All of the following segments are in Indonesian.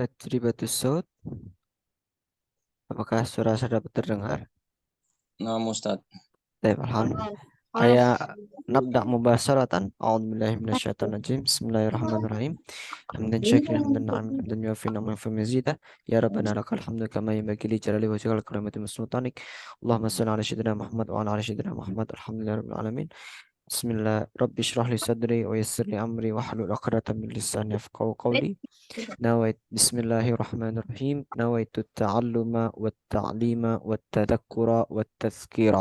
Tajribatus saut. Apakah suara saya dapat terdengar? Nah, Ustaz. Baik, alhamdulillah. Kayak nabda mubasharatan. A'udzubillahi minasyaitonir rajim. Bismillahirrahmanirrahim. Hamdan syakiran hamdan na'am hamdan yuafi ni'amahu fi mazidah. Ya Rabbana lakal hamdu kama yanbaghi li jalali wajhikal karimati sultanik. Allahumma shalli ala sayyidina Muhammad wa ala ali sayyidina Muhammad. Alhamdulillahi rabbil alamin. Bismillah. Rabbi shrah li sadri wa yassir li amri wahlul 'uqdatam min lisani yafqahu qawli. نويت بسم الله الرحمن الرحيم نويت التعلم والتعليم والتذكر والتذكير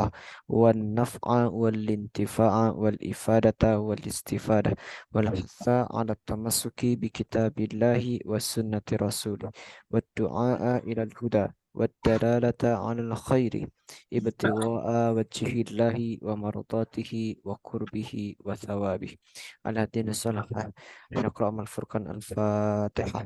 والنفع والانتفاع والإفادة والاستفادة والحث على التمسك بكتاب الله وسنة رسوله والدعاء إلى الهدى والدلالة على الخير ابتغاء وجه الله ومرضاته وقربه وثوابه على دين الصالح. نقرأ مع الفرقان الفاتحة.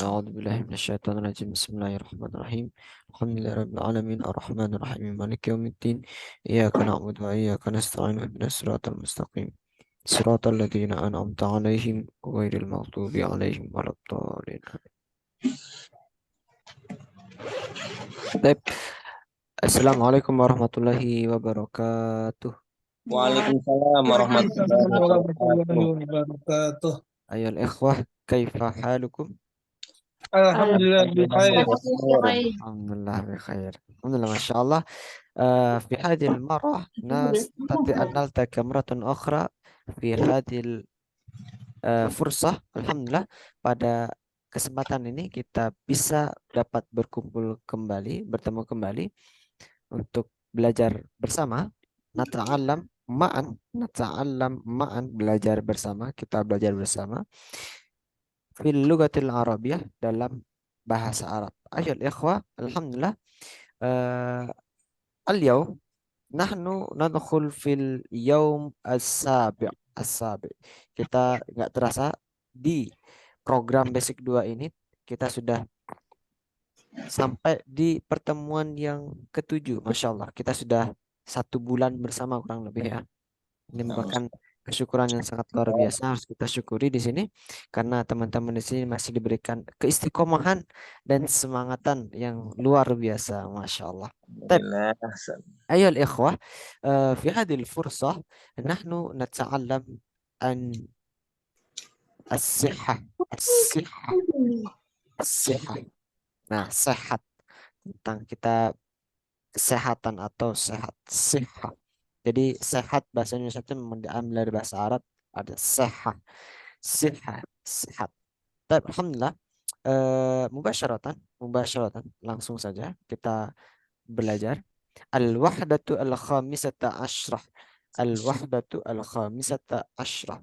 أعوذ بالله من الشيطان الرجيم بسم الله الرحمن الرحيم الحمد لله رب العالمين الرحمن الرحيم مالك يوم الدين إياك نعبد وإياك نستعين اهدنا الصراط المستقيم صراط الذين أنعمت عليهم غير المغضوب عليهم ولا الضالين. طيب. Assalamualaikum warahmatullahi wabarakatuh. Waalaikumsalam warahmatullahi wabarakatuh. wabarakatuh. Ayol ikhwah, kaifa halukum? Alhamdulillah bikhair. Alhamdulillah bikhair. Alhamdulillah masyaallah. في هذه المرة نستطيع أن نلتقي مرة أخرى في هذه الفرصة. Alhamdulillah pada kesempatan ini kita bisa dapat berkumpul kembali, bertemu kembali untuk belajar bersama. Nata'allam ma'an, belajar bersama, kita belajar bersama. Fil lugatil Arabiyah, dalam bahasa Arab. Ayo ikhwah, alhamdulillah. Al-yawm nahnu nadkhul fil yaum as-sabi'. Kita nggak terasa di program basic 2 ini kita sudah sampai di pertemuan yang ke-7. Masya Allah, kita sudah 1 bulan bersama kurang lebih ya. Ini merupakan kesyukuran yang sangat luar biasa, harus kita syukuri di sini karena teman-teman di sini masih diberikan keistiqomahan dan semangatan yang luar biasa, Masya Allah. أيها الإخوة في هذه الفرصة نحن نتعلم عن الصحة. Nah, sehat, tentang kita kesehatan atau sehat. Jadi sehat bahasa Indonesia itu diambil dari bahasa Arab, ada sehat. Tapi alhamdulillah mubasyaratan langsung saja kita belajar al-wahdatu al-khamisata asyrah.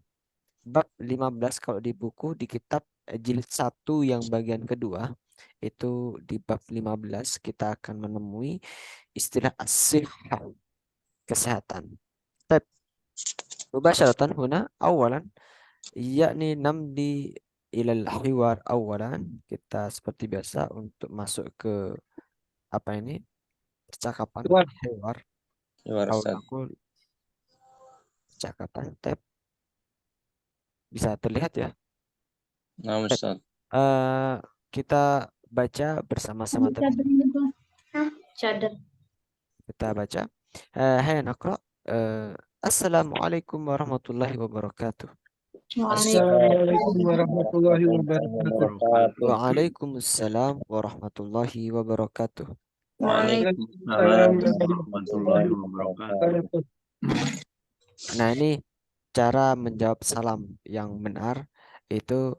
Bab 15 kalau di buku, di kitab jilid 1 yang bagian kedua, itu di bab 15 kita akan menemui istilah as-sihhah, kesehatan. Tapi mubasyaratan huna awalan yakni namdi ilal hiwar awalan, kita seperti biasa untuk masuk ke apa ini percakapan hiwar atau percakapan. Tab bisa terlihat ya. Nah, Ustaz. Kita baca bersama-sama tadi. Kita baca. Hai nakra. Assalamualaikum warahmatullahi wabarakatuh. Assalamualaikum warahmatullahi wabarakatuh. Waalaikumsalam warahmatullahi wabarakatuh. Waalaikumsalam warahmatullahi wabarakatuh. Nah, ini cara menjawab salam yang benar itu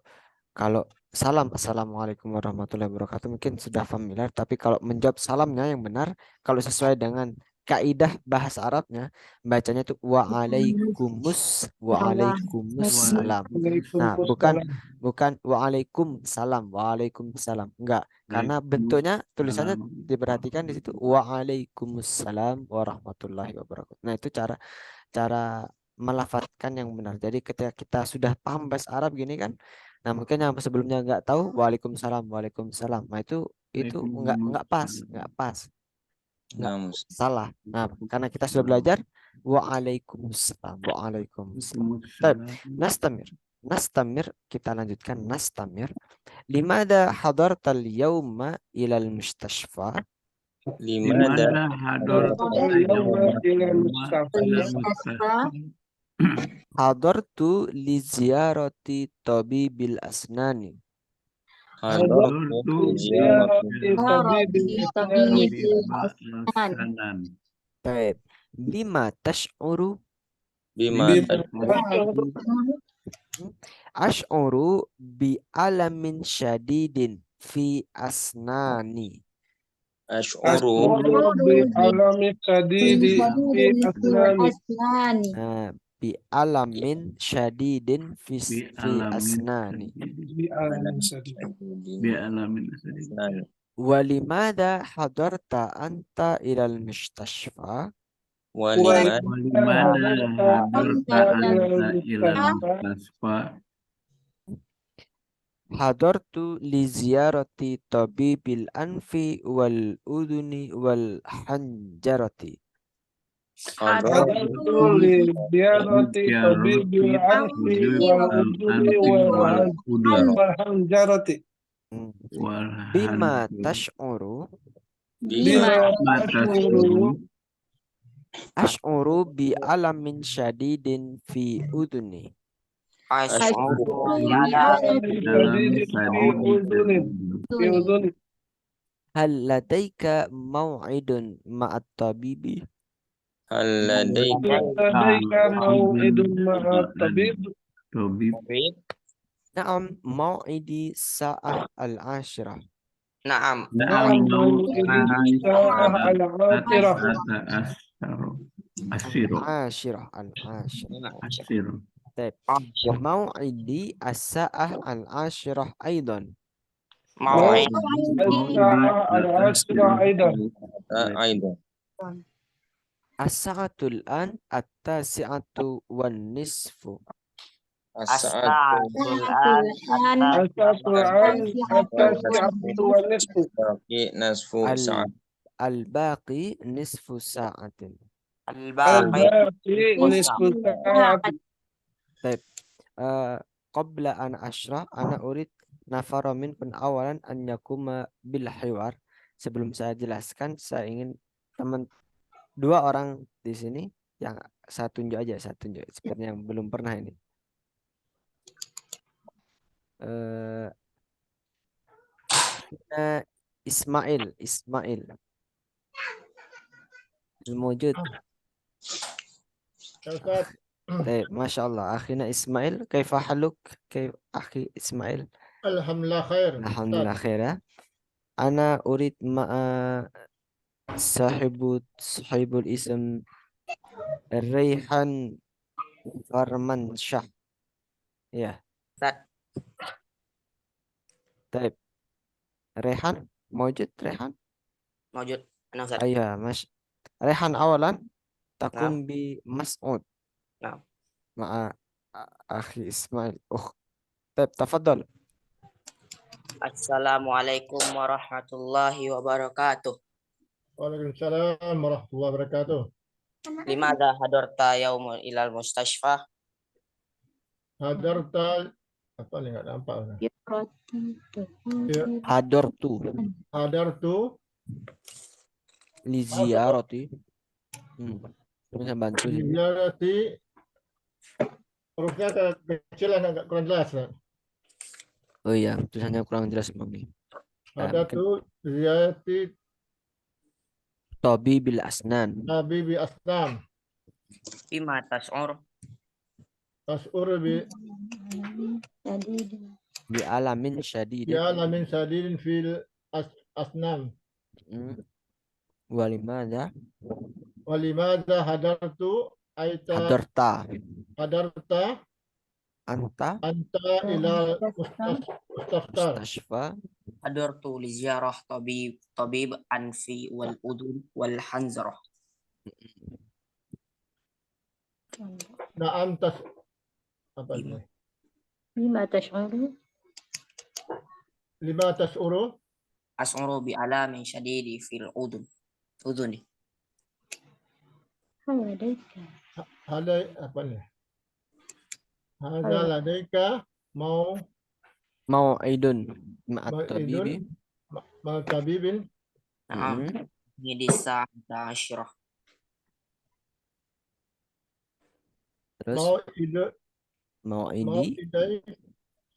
kalau salam assalamualaikum warahmatullahi wabarakatuh mungkin sudah familiar, tapi kalau menjawab salamnya yang benar, kalau sesuai dengan kaidah bahasa Arabnya, bacanya itu waalaikumsalam. Nah, bukan waalaikumsalam, enggak, karena bentuknya tulisannya diperhatikan di situ waalaikumsalam warahmatullahi wabarakatuh. Nah, itu cara melafadzkan yang benar. Jadi ketika kita sudah paham bahasa Arab gini kan, nah mungkin yang sebelumnya nggak tahu waalaikumsalam. Nah itu nggak pas, nggak salah. Nah karena kita sudah belajar waalaikumsalam. Baik, nastamir. Nastamir, kita lanjutkan nastamir. Limada hadartal yawma ilal mustashfa? Limada Limada hadarta yawma ilal mustashfa? Hadartu li ziyarati tabibil asnani. Hadartu ziyarati tabiba al-sanan. Baik. Bima tash'uru? bima Ash'uru bi alamin syadidin fi asnani. ash'uru Alami sadidi fi asnani. Bi alamin syadidin fi Alamin asnani. Bi alamin sadidi. Bi alamin sadidi. asnan. Walimada hadarta anta ilal mustashfa? Walimada Walimana hadarta anta ilal mustashfa? Hadartu li ziyarati tabibil anfi wal uduni wal hanjarati. Hadartu li ziyarati tabibil anfi wal uduni wal hanjarati. Bima tash'uru? bima Ash'uru bi alamin syadidin fi uduni. Hal ladaika maw'idun ma'at tabibi? hal ladaika maw'idun ma'at tabib? Na'am, maw'idi sa'ah al-ashirah. na'am Al-ashirah. Baik. Maw'idi as-sa'ah al-ashirah aidan. aidan As-sa'atul an at-tasi'atu wan nisfu. nasfu sa'at Al-baqi nisfu sa'atin. Baik. Qabla an ashrah ana urid nafara minkum awalan an yakuma bil hiwar. Sebelum saya jelaskan, saya ingin dua orang di sini yang saya tunjuk aja, seperti yang belum pernah ini. Ismail Mujud. Baik, Masya Allah. Akhina Ismail, kaifa haluk? Kaif akhi Ismail? Alhamdulillah khair. Alhamdulillah khair ya. Ana urid ma'a sahibul ism Raihan Farmansyah. Ya. Baik. Rehan, Mujud Rehan? Mawjud. Ayah, Mas. Rehan awalan takun bi Mas'ud. Naam. Ma'a akhi Ismail. Baik, tafadhal. Assalamualaikum warahmatullahi wabarakatuh. Waalaikumsalam warahmatullahi wabarakatuh. Limada hadarta yaumul ilal mustashfa? Hadarta apa nih nggak nampak? Hadartu Li ziyarati. Bisa bantu sih. ziyarati. Hurufnya kecilan agak kurang jelas. Oh iya, tulisannya kurang jelas Mami. Hadartu ziyarati Tabibil asnan. tabibi asnam. Bima tas'ur? Tas'ur Bi alamin syadidin. ya lamin sadidin fil asnam. Walimada hadartu hadarta anta ila mustashfa. Hadartu li ziyarah tabib anfi wal udun wal hanzarah. Na'am apa ini? Lima tash'uru? Lima tas'uru? As'uru bi alamin syadidi fil uduni. Hal ladaika Halai apa nih? Hadza ladaika Mau'idun ma'at mau'idun tabibi. ma'at tabibin. Naam. Mm-mm. Ini sa'ata asyrah. Terus Mau'idu mau'idi mau'idai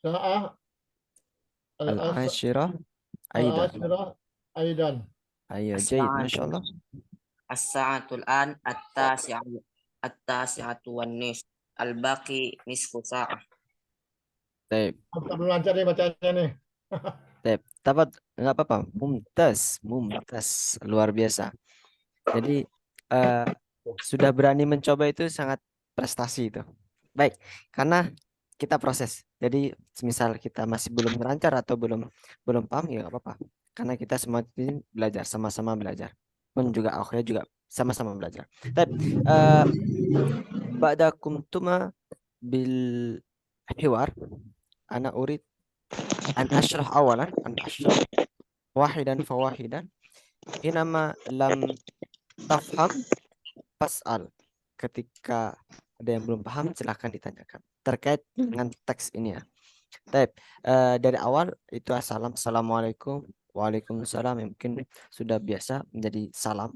sa'ah al-ashirah aidan. al-asyrah aidan. Ayo, jayid, As-sa'atu Masya Allah. as-sa'atul an at-tasi'atu wan nis. Al-baqi nisfu sa'ah. Taib, Tak perlu lancar nih bacanya nih. taib. Tabat, nggak apa-apa. Mumtaz, mumtaz. Luar biasa. Jadi, sudah berani mencoba itu sangat prestasi itu. Baik, karena kita proses. Jadi, misal kita masih belum lancar atau belum paham, ya nggak apa-apa. Karena kita semua ini belajar, sama-sama belajar. Pun juga akhirnya juga sama-sama belajar. Tapi, ba'dakum tuma bil hiwar, ana urid an ashrah awalan, an ashrah wahidan fawahidan. Hinama lam tafham fas'al. Ketika ada yang belum paham, silahkan ditanyakan terkait dengan teks ini ya. Baik, dari awal itu assalamualaikum, waalaikumsalam, yang mungkin sudah biasa menjadi salam.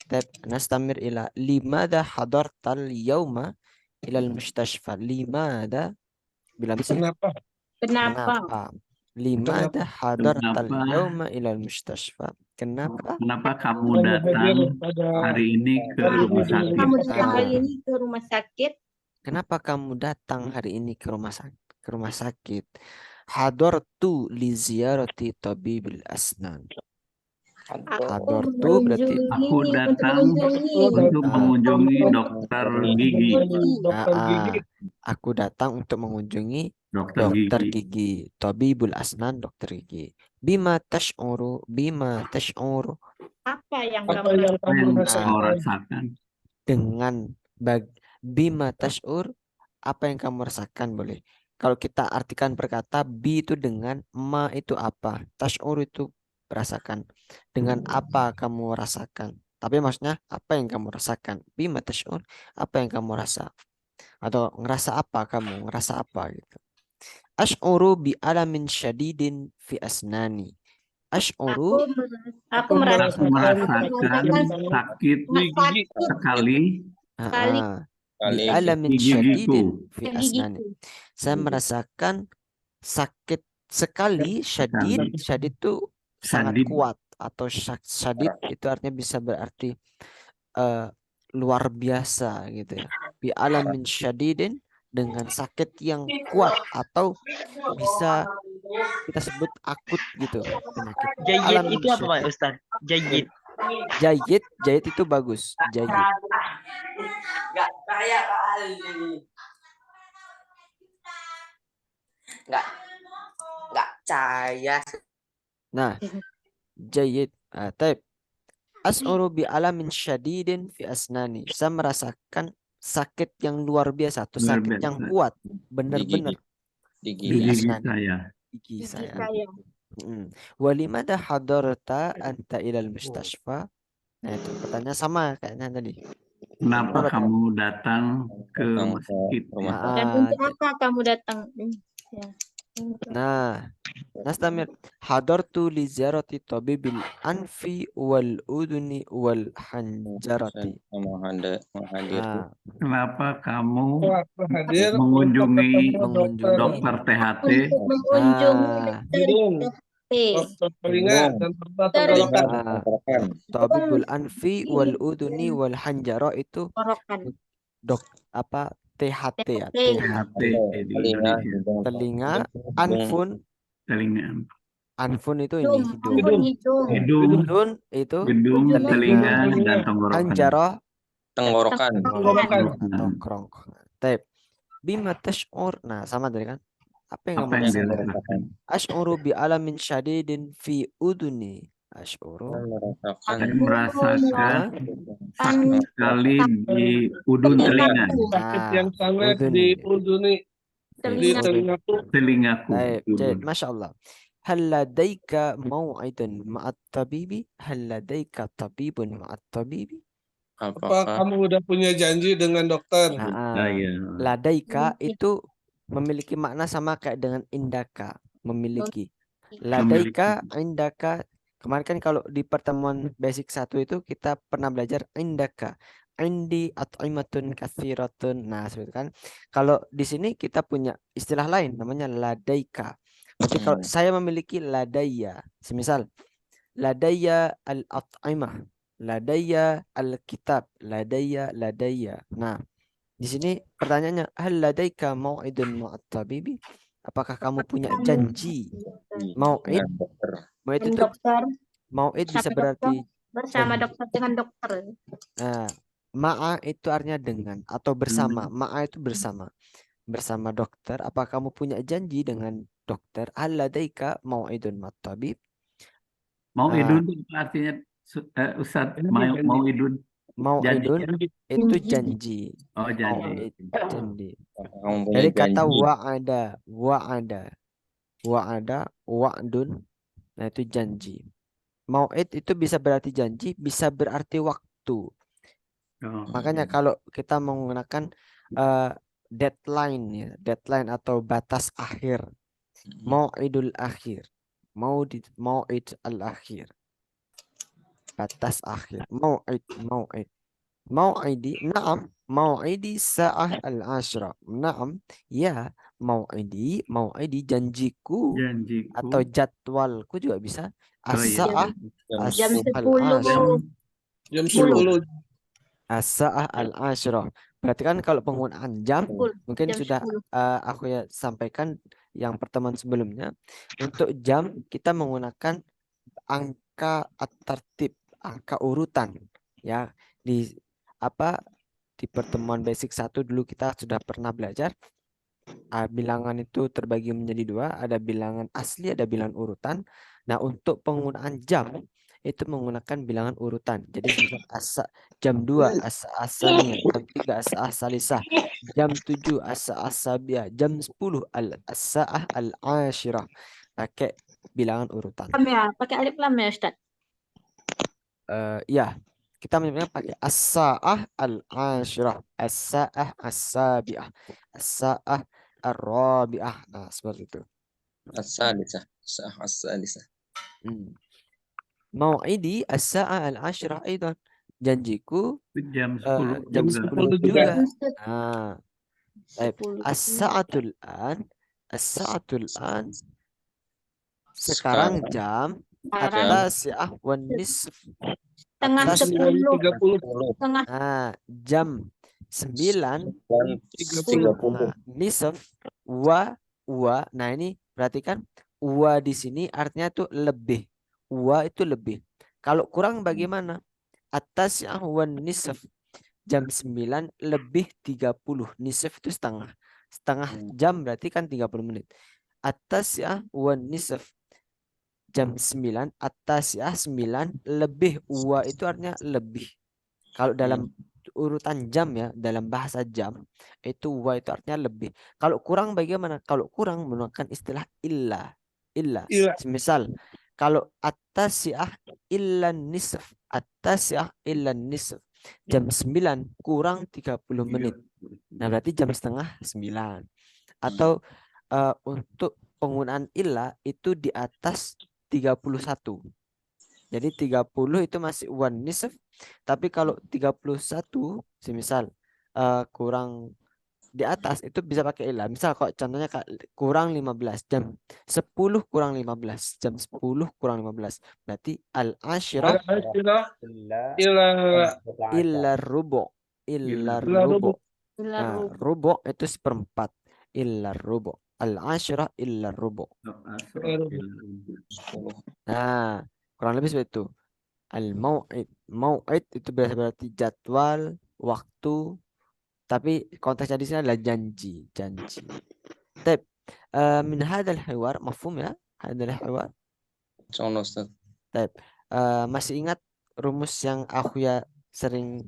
Baik, nastamir ila limada hadartal yauma ilal mustashfa. Limada bilang sih Kenapa? kenapa? Limada hadartal yauma ilal mustashfa. Kenapa? Kenapa kamu datang hari ini ke rumah sakit? Kamu datang hari ini ke rumah sakit. Kenapa kamu datang hari ini ke rumah sakit? Hadartu li ziyarati tabibil asnan. Hadartu berarti Aku datang untuk mengunjungi dokter gigi. Aku datang untuk mengunjungi Dokter dokter gigi. gigi. Tabibul asnan, dokter gigi. Bima tash'uru. Apa yang Apa kamu yang Apa yang kamu kau rasakan? rasakan? dengan bima tash'ur, apa yang kamu rasakan boleh. Kalau kita artikan perkata, bi itu dengan, ma itu apa, tash'ur itu rasakan. Dengan apa kamu rasakan. Tapi maksudnya apa yang kamu rasakan. Bima tash'ur, apa yang kamu rasa. Atau ngerasa apa kamu, ngerasa apa gitu. Ash'uru bi alamin syadidin fi asnani. Ash'uru, Aku merasakan Merasakan sakit sekali bi Kali alamin di syadidin gigiku. fi asnani. Saya merasakan sakit sekali, syadid itu sangat Syadid. kuat, atau syadid itu artinya bisa berarti luar biasa gitu ya. Bi alamin syadidin, dengan sakit yang kuat, atau bisa kita sebut akut gitu penyakit. Jayid itu apa Pak Ustaz? Jayid. Jayid itu bagus. Jayid. Enggak kayak kali. Enggak cahaya. Nah, jayid. Taib. As'uru bi alamin syadidin fi asnani. Saya merasakan sakit yang luar biasa, atau Luar sakit biasa. yang kuat, benar-benar di Di gigi. gigi asnani. saya. Gigi saya. saya. Walimada hadarta anta ilal mustashfa. Nah, itu pertanyaan sama kayaknya tadi. Kenapa Kenapa kamu datang ke rumah sakit? Dan untuk apa kamu datang? Ya. Nah, nastamir. Hadartu li ziyarati tabibil anfi wal uduni wal hanjarati. Nah, Kenapa kamu Hadir mengunjungi mengunjungi dokter THT? Untuk mengunjungi hidung, dokter dokter telinga dan dokter tenggorokan. tabibul anfi wal uduni wal hanjara itu tenggorokan. apa THT ya, THT di Indonesia. telinga, anfun itu ini hidung. Hidung, Udun itu gedung, telinga, dan tenggorokan. hanjara Tenggorokan. atau kerongkongan. Taib. Bima tash'ur. Nah, sama tadi kan. Apa yang Apa kamu yang rasakan? dirasakan? Ash'uru bi alamin syadidin fi uduni. Ash'uru. Saya merasakan sakit sekali di udun telinga. Sakit yang sangat uduni. di uduni di telingaku. Telingaku. Baik, baik. Masya Allah. Hal ladaika mau'idun ma'at tabibi? Hal ladaika tabibun ma'at tabibi? Apa kamu udah punya janji dengan dokter? Saya Ladaika itu memiliki makna sama kayak dengan indaka, memiliki. Ladaika, indaka. Kemarin kan kalau di pertemuan basic 1 itu kita pernah belajar indaka, indi at'imatun katsiratun. Nah, seperti itu kan. Kalau di sini kita punya istilah lain namanya ladaika. Berarti kalau saya memiliki ladaya, semisal ladaya al-at'imah, ladaya al-kitab, ladaya. Nah, di sini pertanyaannya, hal ladaika mau'idun ma'at tabibi? Apakah kamu punya janji? Mau'id, mau'id Dengan itu dokter. mau'id bisa Sama berarti bersama janji. dokter dengan dokter. Nah, ma'a itu artinya dengan atau bersama. Ma'a itu bersama. Bersama dokter. Apa kamu punya janji dengan dokter? Hal ladaika mau'idun ma'at tabib? Mau'idun itu artinya Ustaz, mau'idun. Mau'idun Janji. itu janji. Oh, janji. Mau'id, janji. Kamu punya Dari kata janji. wa'ada, wa'dun. Nah, itu janji. Mau'id itu bisa berarti janji, bisa berarti waktu. Oh. Makanya kalau kita menggunakan deadline ya, deadline atau batas akhir. Mau'idul akhir. Mau'id al-akhir. Batas akhir. Mau'id. Mau'idi, na'am, mau'idi sa'ah al-ashra. Na'am, ya, mau'idi janjiku Janjiku. atau jadwalku juga bisa. Oh, iya. As-sa'ah Jam 10. al-ashra. Jam 10. As-sa'ah al-ashra. Berarti kan kalau penggunaan jam mungkin Jam sudah 10. aku ya sampaikan yang pertemuan sebelumnya. Untuk jam kita menggunakan angka at-tartib, angka urutan ya. Di pertemuan basic 1 dulu kita sudah pernah belajar bilangan itu terbagi menjadi 2, ada bilangan asli, ada bilangan urutan. Nah, untuk penggunaan jam itu menggunakan bilangan urutan. Jadi jam 2 as-asaniyah, jam 3 as-asalisah, jam 7 as-asabiyah, jam 10 as-sa'ah al-ashirah. Pakai bilangan urutan. Ya, pakai alif lam ya, Ustaz. Ya, kita menyebutnya pakai as-sa'ah al-ashirah, as-sa'ah as-sabi'ah, as-sa'ah ar-rabi'ah. Nah, seperti itu. As-salisah. As-salisah. Mau'idi as-sa'ah al-ashirah aidan. Janjiku Jam 10 jam juga. 10 juga. Nah, baik. 10. As-sa'atul an sekarang jam at-tasi'ah wan nisf. Tengah Atas 10. 30. Tengah Nah, jam 9 30. nisf wa. Nah, ini perhatikan wa di sini artinya tuh lebih. Wa itu lebih. Kalau kurang bagaimana? Atas wan nisf. Jam 9 lebih 30. Nisf itu setengah. Setengah jam berarti kan 30 menit. Atas wan nisf. Jam 9 atas 9 lebih wa itu artinya lebih. Kalau dalam urutan jam ya, dalam bahasa jam itu wa itu artinya lebih. Kalau kurang bagaimana? Kalau kurang menggunakan istilah illa. Misal kalau at-tasi'ah illa nisf, at-tasi'ah illa nisf, jam 9 kurang 30 menit. Nah, berarti jam setengah 9. Atau untuk penggunaan illa itu di atas 31. Jadi 30 itu masih one nisf. Tapi kalau 31 semisal kurang di atas itu bisa pakai ilah. Misal kok contohnya kurang 15 jam 10 kurang 15 jam 10 kurang 15. Berarti al-ashirah illa rubo. Nah, rubo itu seperempat. Illa rubo. Al-ashirah illa rubo. Nah, kurang lebih seperti itu. Al-mau'id. Mau'id itu berarti jadwal, waktu. Tapi konteksnya di sini adalah janji. Tapi min hadal hiwar, mafhum ya? Hadal hiwar. Insyaallah Ustaz. Tapi masih ingat rumus yang aku ya sering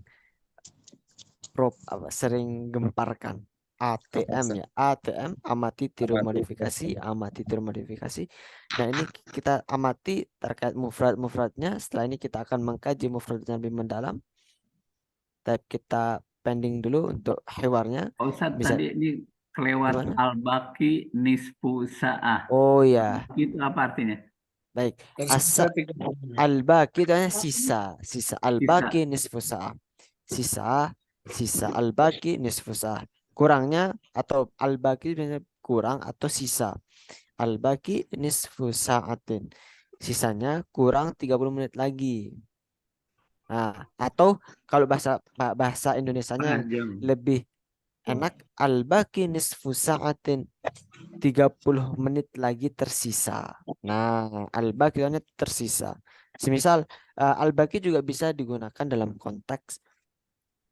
sering gemparkan. ATM ya. ATM, amati tiru modifikasi, amati tiru modifikasi. Nah, ini kita amati terkait mufradnya. Setelah ini kita akan mengkaji mufradnya lebih mendalam. Tapi kita pending dulu untuk hewarnya. Ustaz, tadi ini Kelewat Gimana? al-baqi nisfu sa'ah. Oh ya, Itu apa artinya? baik. Tersisa Asa 30 menit. al-baqi itu hanya sisa. Sisa Sisa. al-baqi nisfu sa'ah. Sisa al-baqi nisfu sa'ah. Kurangnya atau al-baqi biasanya kurang atau sisa. Al-baqi nisfu sa'atin. Sisanya kurang 30 menit lagi. Nah, atau kalau bahasa Indonesianya Panjang. lebih enak, al-baqi nisfu sa'atin, 30 menit lagi tersisa. Nah, al-baqi itu tersisa. Semisal al-baqi juga bisa digunakan dalam konteks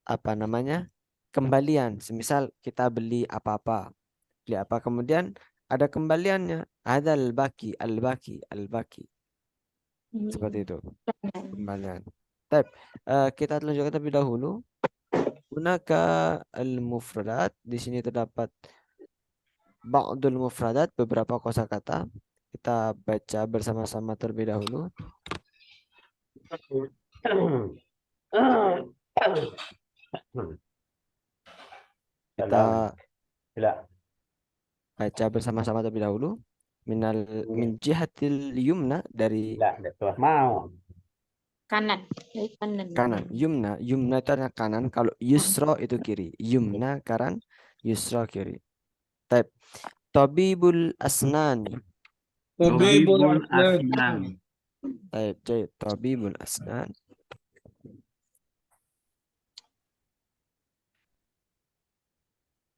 apa namanya? Kembalian. Semisal kita beli apa-apa. Beli apa kemudian ada kembaliannya. Ada al-baqi. Seperti itu. Kembalian. Baik, kita lanjutkan terlebih dahulu. Gunaka al-mufradat. Di sini terdapat ba'dul mufradat, beberapa kosakata. Kita baca bersama-sama terlebih dahulu. Kita baca bersama-sama terlebih dahulu. Min jihatil yumna, dari Kanan. Dari kanan. kanan. Yumna itu adalah kanan. Kalau yusra itu kiri. Yumna kanan, yusra kiri. Taib. Tabibul asnan. Tabibul Tabibul asnan. asnan. Taib. Tabibul asnan.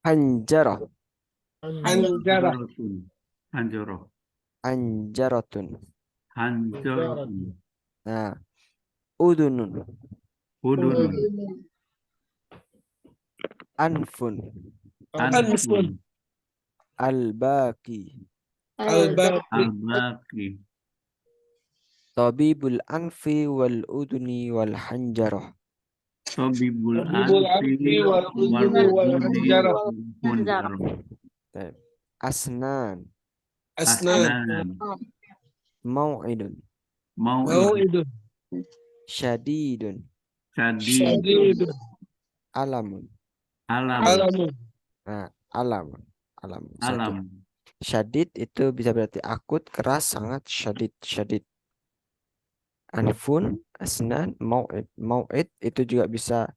Hanjarah. Hanjarah. Hanjarah. Anjaratun. Hanjarah. Nah, udunun. Udunun. Anfun. Anfun. Al-baqi. Al-baqi. Al-baqi. Tabibul anfi wal uduni wal hanjarah. Tabibul Tabibul anfi anfi wal uduni wal hanjarah. hanjarah. Taib. Asnan. Asnan. Asnan. Mau'idun. Mau'id. Mau'idun. Syadidun. Syadid. Syadidun. Alamun. Alam. Alamun. Nah, alamun. Syadid. Alam. Syadid itu bisa berarti akut, keras, sangat. Syadid. Anfun, asnan, mau'id. Mau'id itu juga bisa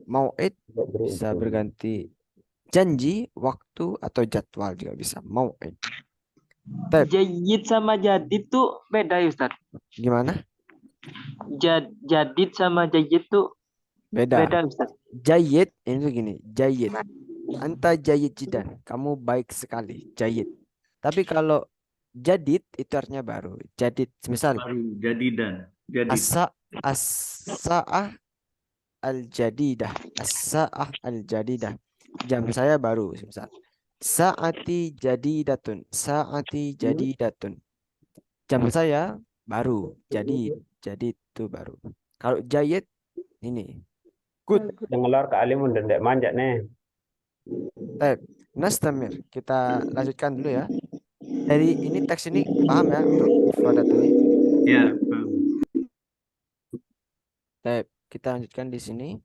mau'id bisa berganti janji, waktu, atau jadwal juga bisa. Mau'id. Taib. Jayyid sama jadid tuh beda ya Ustaz. Gimana? Jadid sama jayyid tuh Beda. beda Ustaz. Jayyid itu gini, jayyid. Anta jayyid jidan. Kamu baik sekali. Jayyid. Tapi kalau jadid itu artinya baru. Jadid. Misal Baru jadidan. Jadid. as-sa'ah al-jadidah. As-sa'ah al-jadidah. Jam saya baru. Misal sa'ati jadidatun. Sa'ati jadidatun. Jam saya baru. Jadi itu baru. Kalau jayyid ini. Good. Dengar ke alimun dan dek manjat nih. Baik, nastamir. Kita lanjutkan dulu ya. Dari ini teks ini paham ya untuk mufradat ini? Ya, paham. Baik, kita lanjutkan di sini.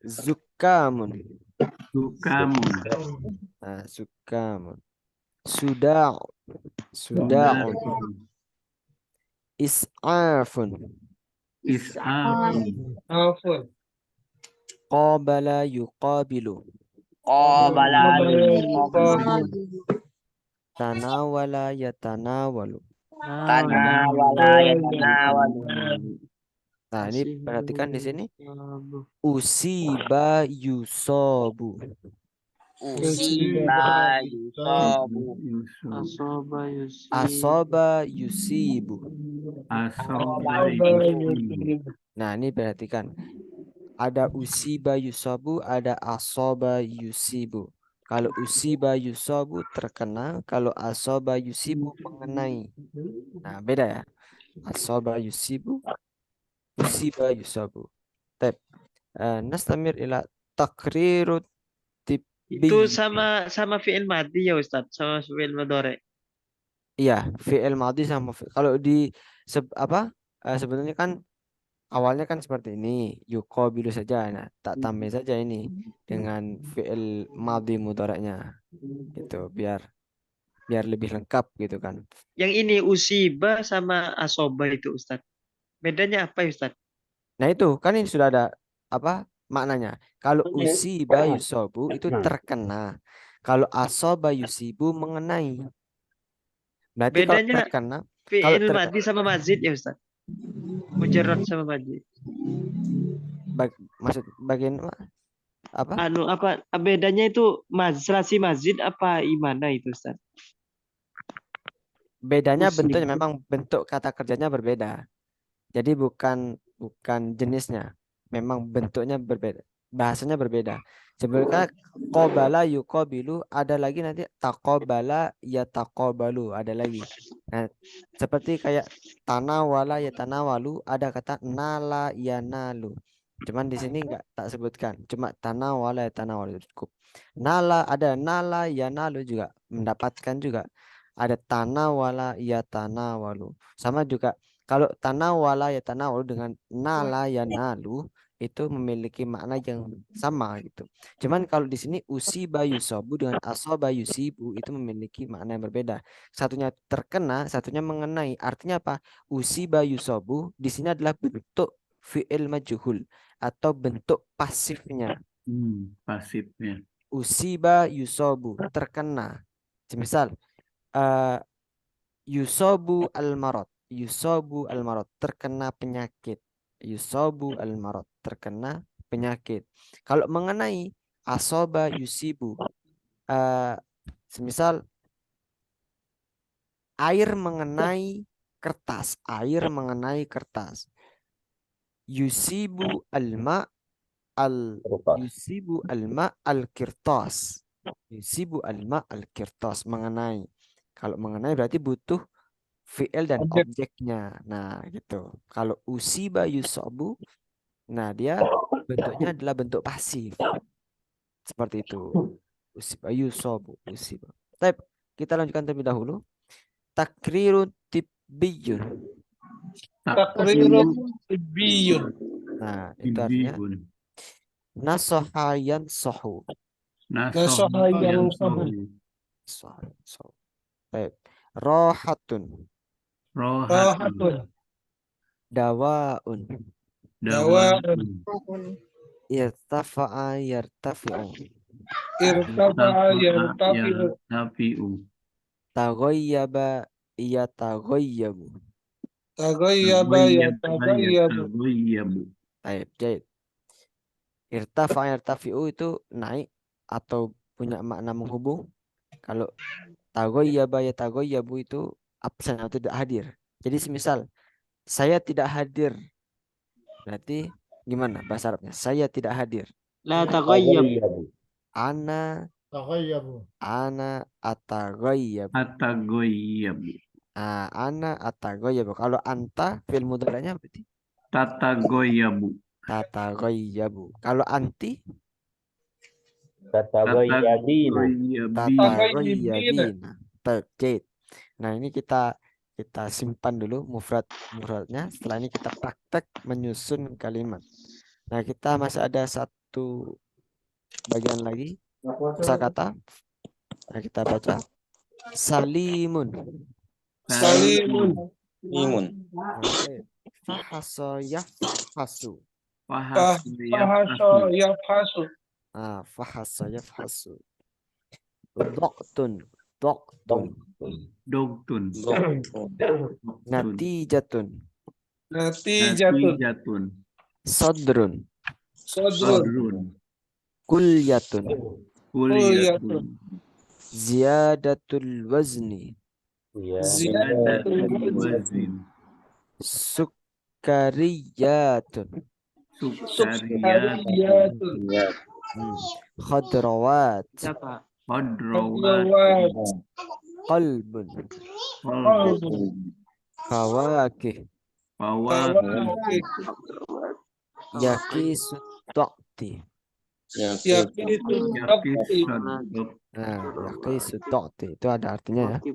Zukamun. Zukamun. Nah, zukamun. Suda'un. Is'afun. Is'afun. Afun. Qabala yuqabilu. Qabala Tanawala yatanawalu. tanawala yatanawalu. Nah, ini perhatikan di sini. Usiba yusobu. Usiba yusabu. Asoba yusibu. Asoba yusibu. Nah, ini perhatikan. Ada usiba yusobu, ada asoba yusibu. Kalau usiba yusobu terkena, kalau asoba yusibu mengenai. Nah, beda ya. Asoba yusibu, usiba yusobu. Tep. Nastamir ila takrirut Itu sama fi'il madi ya Ustaz, sama fi'il mudhari. Iya, fi'il madhi sama kalau di sebenarnya kan awalnya kan seperti ini, yuqabilu saja. Nah, tak tambahin saja ini dengan fi'il madhi mudhari'nya. Itu biar lebih lengkap gitu kan. Yang ini usiba sama asoba itu Ustaz. Bedanya apa ya Ustaz? Nah, itu kan ini sudah ada apa maknanya. Kalau usiba yusobu itu terkena. Kalau asoba yusibu mengenai. Berarti kalau Bedanya terkena, fi'il madhi sama mazid ya Ustaz. Mujarrad sama mazid. maksud bagian apa? Apa bedanya itu serasi mazid apa imana itu Ustaz? Bedanya Usi. bentuknya, memang bentuk kata kerjanya berbeda. Jadi bukan jenisnya, memang bentuknya berbeda, bahasanya berbeda. Sebenarnya qobala yuqabilu, ada lagi nanti taqobala ya taqobalu, ada lagi. Nah, seperti kayak tanawala ya tanawalu, ada kata nala ya nalu. Cuman di sini enggak tak sebutkan, cuma tanawala ya tanawalu cukup. Nala, ada nala ya nalu juga, mendapatkan juga. Ada tanawala ya tanawalu. Sama juga kalau tanawala ya tanawalu dengan nala ya nalu itu memiliki makna yang sama gitu. Cuman kalau di sini usiba yusobu dengan asoba yusibu itu memiliki makna yang berbeda. Satunya terkena, satunya mengenai. Artinya apa? Usiba yusobu di sini adalah bentuk fi'il majhul atau bentuk pasifnya. Pasifnya. Usiba yusobu terkena. Semisal yusobu al-marad. Yusobu al-marad terkena penyakit. Yusobu al-marad terkena penyakit. Kalau mengenai asoba yusibu, semisal air mengenai kertas, air mengenai kertas. Yusibu al-ma yusibu al-ma al-kirtas. Yusibu al-ma al-kirtas, mengenai. Kalau mengenai berarti butuh fi'il dan objeknya. Nah, gitu. Kalau usiba yusobu, nah dia bentuknya adalah bentuk pasif. Seperti itu. Usiba yusobu, usiba. Baik, kita lanjutkan terlebih dahulu. Takrirun tibbiyun. Takrirun tibbiyun. Nah, itu artinya nasoha yansohu. Nasoha yansohu. Baik. Rohatun. Rahatun. Dawaun. Dawaun. Irtafa'a yartafi'u. Irtafa'a yartafi'u. Taghayyaba yataghayyabu. Taghayyaba yatagayyabu. Baik, jahit. Irtafa'a yartafi'u itu naik atau punya makna menghubung. Kalau taghayyaba yataghayyabu itu absen atau tidak hadir. Jadi semisal saya tidak hadir, berarti gimana bahasa Arabnya? Saya tidak hadir. La taghayyab. Ana ataghayyab. Ana ataghayyab. Kalau anta fi'il mudhari'nya berarti Tatagoyabu. tatagayyabu. Kalau anti Tatagayyabina. tatagayyabina. Terjadi. Nah, ini kita simpan dulu mufradnya. Setelah ini kita praktek menyusun kalimat. Nah, kita masih ada satu bagian lagi kosakata. Nah, kita baca salimun. Salimun. Imun. Fahasa yafhasu. Fahasa yafhasu. Fahasa yafhasu. Doktun. Natijatun. Sodrun. Kulyatun. Ziyadatul wazni. Sukariyatun. Khadrawat. Qalbun. Fawakih. Yakisu ta'ti. Yakisu ta'ti. Itu ada artinya ya.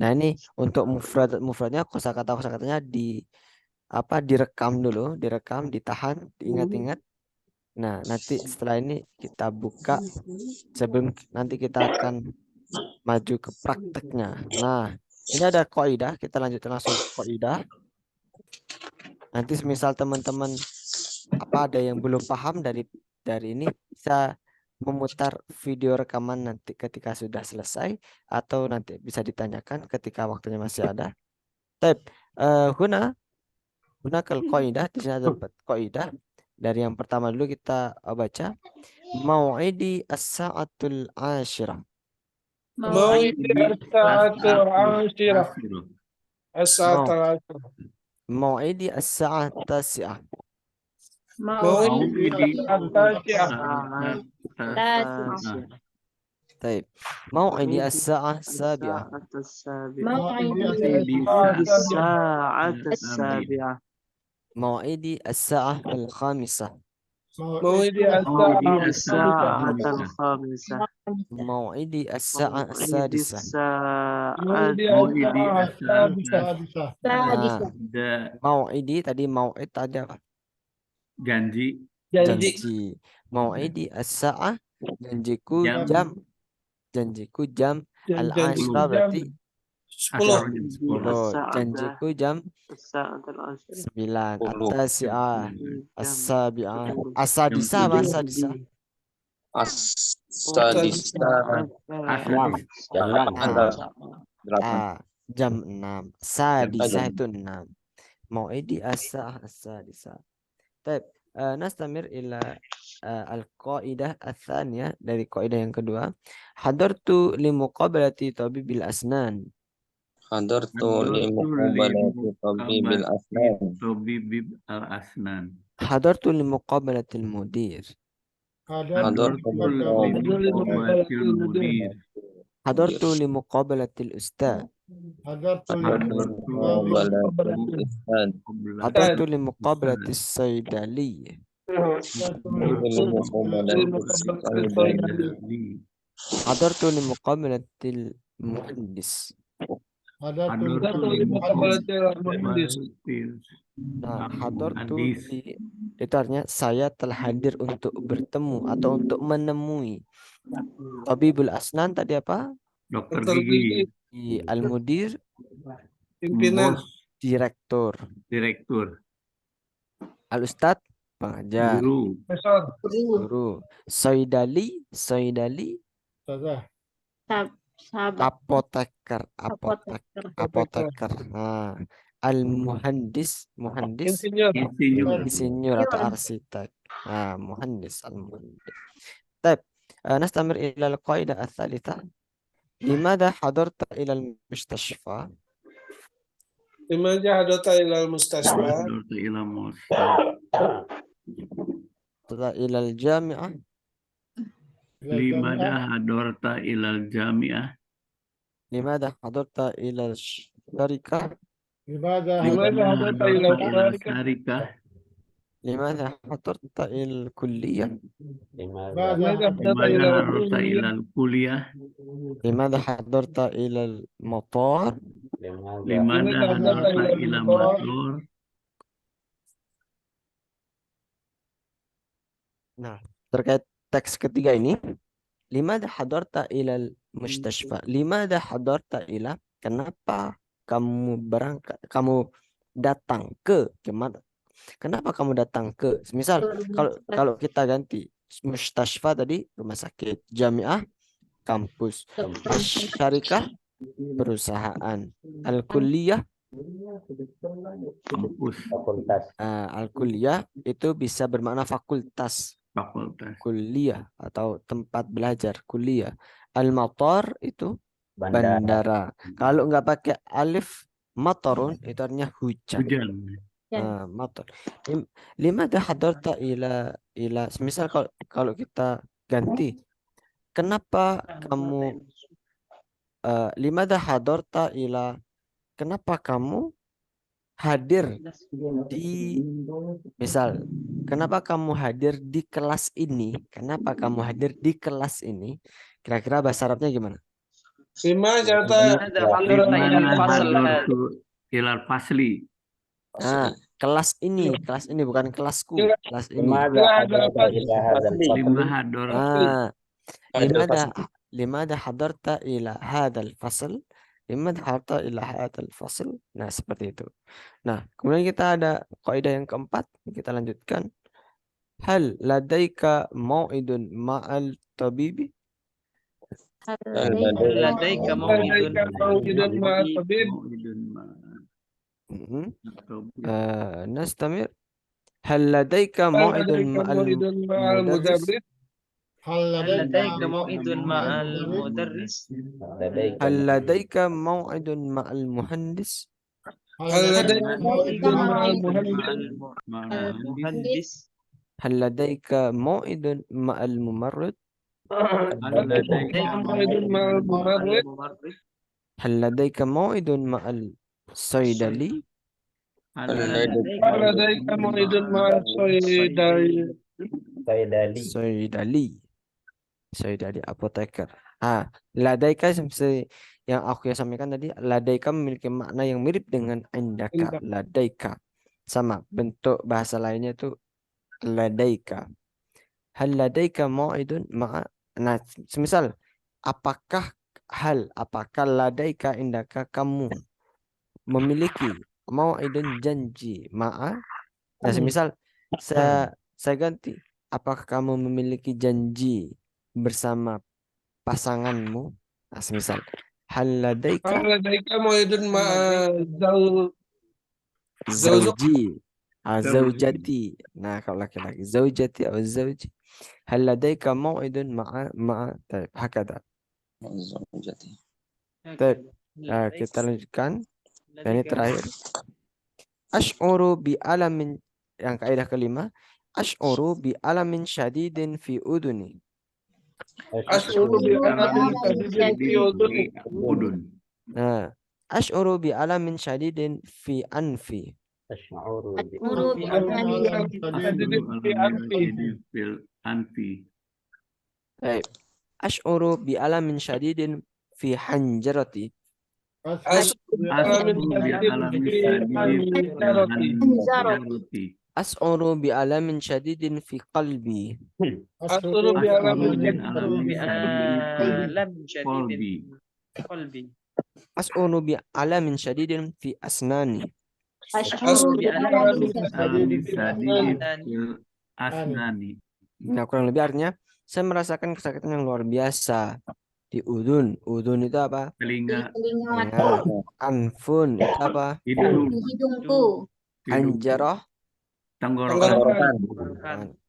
Nah, ini untuk mufradnya kosakatanya direkam dulu, ditahan, diingat-ingat. Nah, nanti setelah ini kita buka sebelum nanti kita akan maju ke prakteknya. Nah, ini ada kaidah, kita lanjut langsung ke kaidah. Nanti semisal teman-teman ada yang belum paham dari ini, bisa memutar video rekaman nanti ketika sudah selesai, atau nanti bisa ditanyakan ketika waktunya masih ada. Tapi kal kaidah, di sini ada kaidah. Dari yang pertama dulu kita baca. Mau'idi as-sa'atul 'ashirah. Mau'idi as-sa'atul 'ashirah. As-sa'atul 'ashirah. Mau'idi as-sa'at tasi'ah. Mau'idi as-sa'at التاسعة طيب موعدي الساعة السابعة. الساعة موعدي الساعة الخامسة. Mau'idi الساعة الخامسة موعدي الساعة السادسة. Mau'idi tadi mau'id tadi apa? Janji. Janji. Mau'idi as-sa'ah, janjiku jam. Janjiku jam. Al-ashra berarti 10. Janjiku jam 9. At-tasi'ah, as-sabi'ah, as-sadisah apa as-sadisah? As-sadisah. Jam 6. Sadisah itu 6. Mau'idi as-sa'ah as-sadisah. Baik, nastamir ila al-qaidah ats-tsaniyah, dari kaidah yang kedua. Hadartu li muqabalati tabibil asnan. Hadartu li muqabalati tabibil asnan. Tabib al-asnan. Hadartu li muqabalatil mudir. Hadartu li muqabalatil mudir. Hadartu li muqabalatil ustad. Hadartu li muqabalatis saydali. Hadartu li muqabalatil muhandis. Nah, hadartu itu artinya saya telah hadir untuk bertemu atau untuk menemui. Tabibul asnan tadi apa? Dokter gigi. Al-mudir, pimpinan, direktur. Al-ustad, pengajar. Guru. Saydali, apoteker. Nah, al-muhandis, insinyur atau arsitek. Nah, muhandis, al-muhandis. Baik, nastamir ila al-qaidah ats-tsalitsah. Limadha hadarta ila al-mustashfa? Limadha hadarta ila al-mustashfa? Ila al-jami'ah. Limadha hadarta ila al-jami'ah? Limadha hadarta ila al-syarikah? Limadha hadarta ila al-syarikah? Limadha hadarta ila al-kulliyah? Limadha hadarta ila al-kulliyah? Limadha hadarta ila al-matar? Limadha hadarta ila al-matar? Nah, terkait teks ketiga ini, limadha hadarta ila al-mustashfa? Limadha hadarta ila? Kenapa kamu datang ke? Kenapa kamu datang ke? Misal kalau kita ganti, mustashfa tadi rumah sakit, jami'ah kampus, syarikah perusahaan, al-kulliyah Kampus. Al-kulliyah itu bisa bermakna fakultas. Kuliah atau tempat belajar, kuliah. Al-matar itu bandara. Kalau nggak pakai alif, matarun itu artinya hujan. Matar. Limadha hadarta ila misal kalau kita ganti, kenapa kamu limadha hadarta ila, kenapa kamu hadir di, misal, kenapa kamu hadir di kelas ini? Kenapa kamu hadir di kelas ini? Kira-kira bahasa Arabnya gimana? hadartu ila al-fasl. Nah, kelas ini bukan kelasku, kelas ini. لماذا حضرت إلى هذا الفصل؟ Lima hador. Ah, Hadal limada fasl. limada hadarta ila hadzal fasl? Limada hadarta ila hadzal fasl? Nah, seperti itu. Nah, kemudian kita ada kaidah yang keempat, kita lanjutkan. Hal ladaika mau'idun ma'al tabibi? Ladaika mau'idun Mau'idun ma'al tabib. Mhm. Nastamir. Hal ladaika mau'idun Mau'idun ma'al mudarris? mudarris. هل لديك موعد مع المدرس؟ Hal ladaika mau'idun ma'al muhandis? Hal ladaika mau'idun ma'al المهندس. Hal ladaika mau'idun ma'al mumarrid? mau'idun ma'al mumarrid. Hal ladaika mau'idun ma'al saydali? Hal ladaika mau'idun ma'al saydali. Saydali apoteker. Ladaika seperti yang aku sampaikan tadi, ladaika memiliki makna yang mirip dengan indaka. Ladaika sama, bentuk bahasa lainnya itu ladaika. Hal ladaika mau'idun ma'a. Nah, semisal apakah ladaika indaka kamu memiliki mau'idun janji ma'a. Nah, semisal saya ganti, apakah kamu memiliki janji bersama pasanganmu? Nah, semisal hal ladaika mau'idun ma'al zauji, zaujati. Nah, kalau laki-laki zaujati atau zauji. Hal ladaika mau'idun ma'a hakada. Zaujati. Kita lanjutkan. Ini terakhir. Ash'uru bi alamin, yang kaidah kelima. Ash'uru bi alamin syadidin fi uduni. Ash'uru bi alamin syadidin fi uduni. Nah, ash'uru bi alamin syadidin fi anfi. أشعر Ash'uru bi alamin syadidin fi hanjarati. Ash'uru bi alamin syadidin fi qalbi. Ash'uru bi alamin قلبي. Ash'uru bi alamin syadidin fi asnani. Nah, kurang lebih artinya saya merasakan kesakitan yang luar biasa di udun. Udun itu apa? Telinga. Anfun itu apa? Hidungku. Anjarah. Tenggorokan.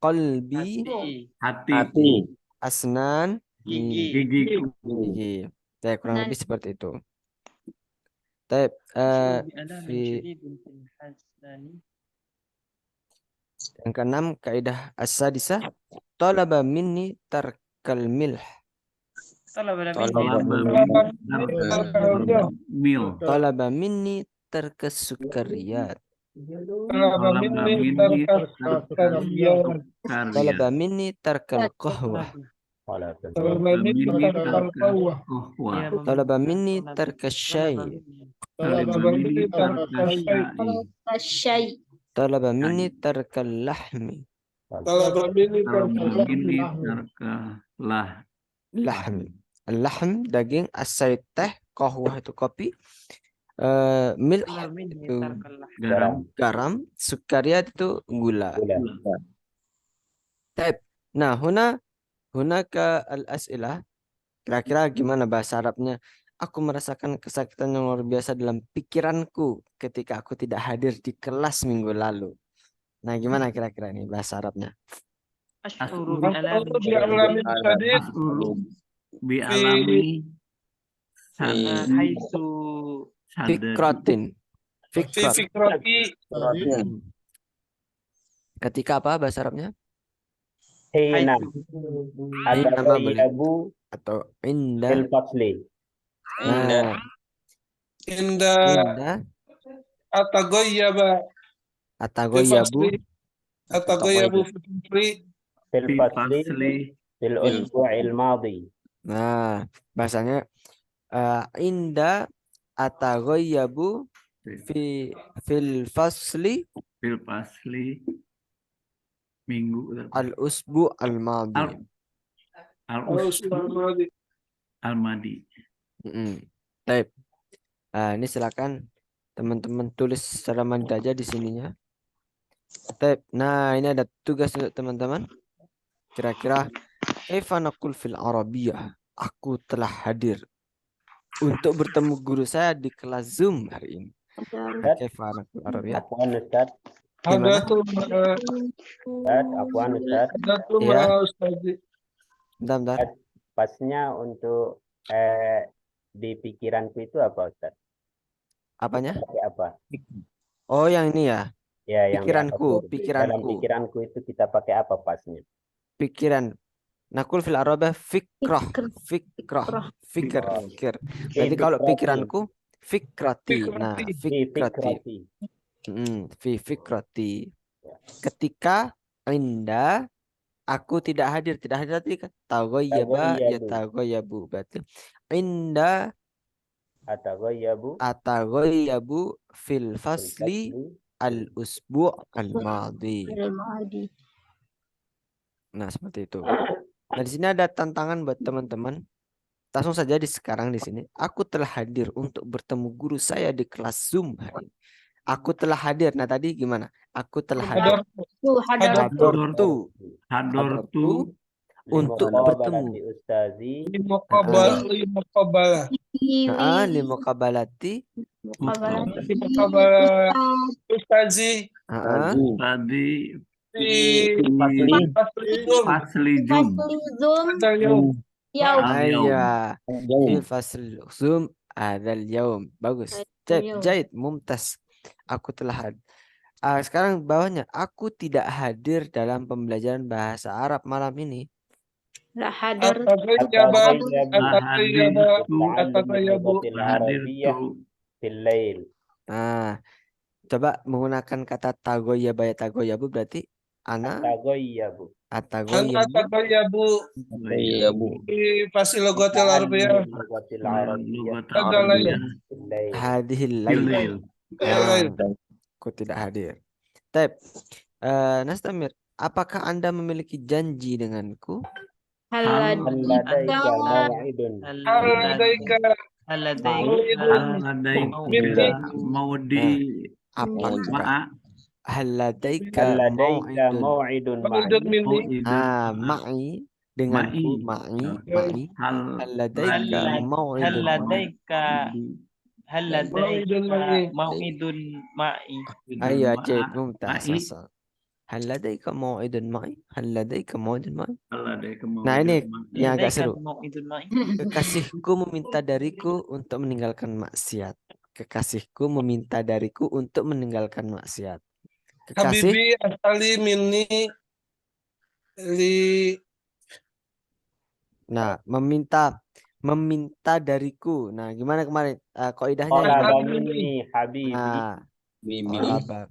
Qalbi. Hati. Asnan. Gigi. Gigi. Ya, kurang lebih seperti itu. Yang keenam, kaidah as-sadisah, talaba minni tarkal milh. Talaba minni tarkas sukariyat. Talaba minni tarkal qahwah. Talaba minni tarkas syai. Talaba minni tarkal lahmi. Lahmi. Lahm daging, as-sayd teh, qahwah itu kopi, milh itu garam, sukariyat itu gula. Nah, hunaka al-as'ilah. Kira-kira gimana bahasa Arabnya? Aku merasakan kesakitan yang luar biasa dalam pikiranku ketika aku tidak hadir di kelas minggu lalu. Nah, gimana kira-kira ini bahasa Arabnya? Ash'uru bi alamin bi alami haisu Fikratin. Ketika apa bahasa Arabnya? Hina Atagayyabu atau inda. Nah, Inda atagayyabu fil usbu'il madi. Nah, bahasanya inda atagayyabu fil fasli Fil fasli minggu Al-usbu al-madi. al-madi. Baik. Ini silakan teman-teman tulis secara mandiri aja di sininya. Baik. Nah, ini ada tugas untuk teman-teman. Kira-kira kaifa naqul fil Arabiyah? Aku telah hadir untuk bertemu guru saya di kelas Zoom hari ini. Kaifa naqul Arabiyah? Afwan Ustaz. Gimana? Ustaz, Afwan Ustaz. Ya. Ustaz. Bentar. Pasnya untuk di pikiranku itu apa Ustaz? Apanya? Pakai apa? Oh, yang ini ya. Ya, yang di atas itu. Dalam Pikiranku. pikiranku itu kita pakai apa pasnya? Pikiran. Nakul fil Arabiyah fikrah. Fikir. Jadi kalau pikiranku fikrati. Nah, fikrati. Fi fikrati. Ketika inda aku tidak hadir tadi kan tagoyaba ya tagoyabu. Berarti inda atagoyabu fil fasli al-usbu' al-madi. Nah, seperti itu. Nah, di sini ada tantangan buat teman-teman. Langsung saja sekarang di sini. Aku telah hadir untuk bertemu guru saya di kelas Zoom hari ini. Aku telah hadir. Nah, tadi gimana? Aku telah hadir. Hadartu untuk bertemu. Limuqabalati. Ustazi. Tadi fasli Zoom. Iya. Fil fasl Zoom adzal yaum. Bagus. Jahit mumtaz. Aku telah hadir. Sekarang bawahnya, aku tidak hadir dalam pembelajaran bahasa Arab malam ini. Nah, coba menggunakan kata tagoyabu berarti ana Atagoyabu. Pasti logotil Arabiyah. hadhil lail. Aku tidak hadir. Tep. Nastamir, apakah Anda memiliki janji denganku? Haladaika mau'idun ma'i denganku ma'i haladaika mau'idun ma'i. Ayo cek mumtaz asal. Haladaika mau'idun ma'i Nah, ini yang agak seru. Kekasihku meminta dariku untuk meninggalkan maksiat. Kekasihku meminta dariku untuk meninggalkan maksiat. Kekasih. Habibi asali minni li. Nah, meminta dariku. Nah, gimana kemarin kaidahnya? Tolaba.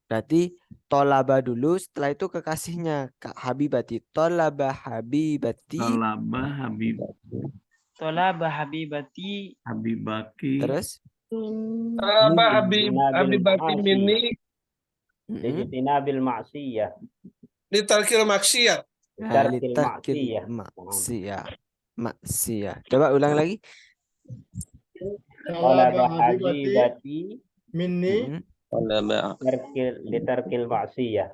Berarti tolaba dulu, setelah itu kekasihnya Kak Habibati. Tolaba habibati. Terus? Tolaba habibati minni. Ijtinabil ma'siyah. Litarkil maksiat. Litarkil maksiyah. Coba ulang lagi. Talaba habibati minni litarkil ma'siyah.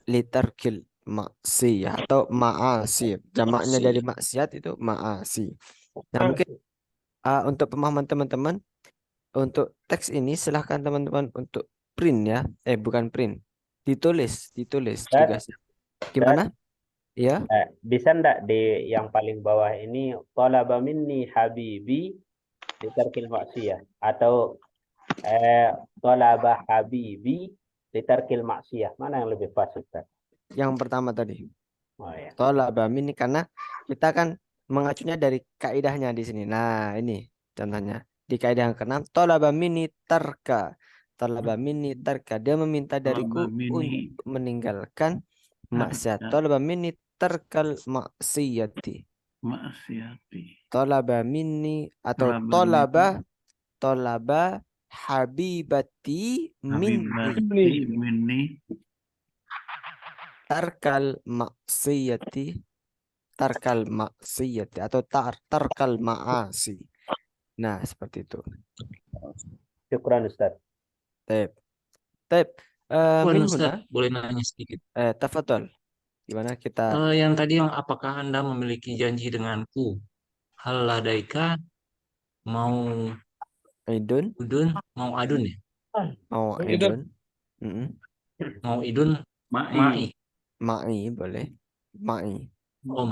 Litarkil maksiyah atau ma'asih. Jamaknya dari maksiat itu ma'asih. Nah, mungkin untuk pemahaman teman-teman, untuk teks ini silahkan teman-teman untuk print ya. Bukan print. Ditulis tugasnya. Gimana? Ya. Bisa enggak di yang paling bawah ini talaba minni habibi litarkil maksiyah atau talaba habibi litarkil maksiyah. Mana yang lebih pas Ustaz? Yang pertama tadi. Oh ya. Talaba minni karena kita kan mengacunya dari kaidahnya di sini. Nah, ini contohnya. Di kaidah yang ke-6, talaba minni tarka. Talaba minni tarka. Dia meminta dariku untuk meninggalkan maksiat. Talaba minni tarkal maksiyati. Talaba minni atau talaba habibati minni Habibati minni. tarkal maksiyati atau tarkal ma'asi. Nah, seperti itu. Syukran Ustaz. Tep. Tep. Min huna. boleh nanya sedikit. Tafadhol. Gimana kita Yang tadi yang apakah Anda memiliki janji denganku? Hal ladaika mau idun mau adun ya? mau Idun. idun Mau idun Ma'i. ma'i boleh ma'i Oh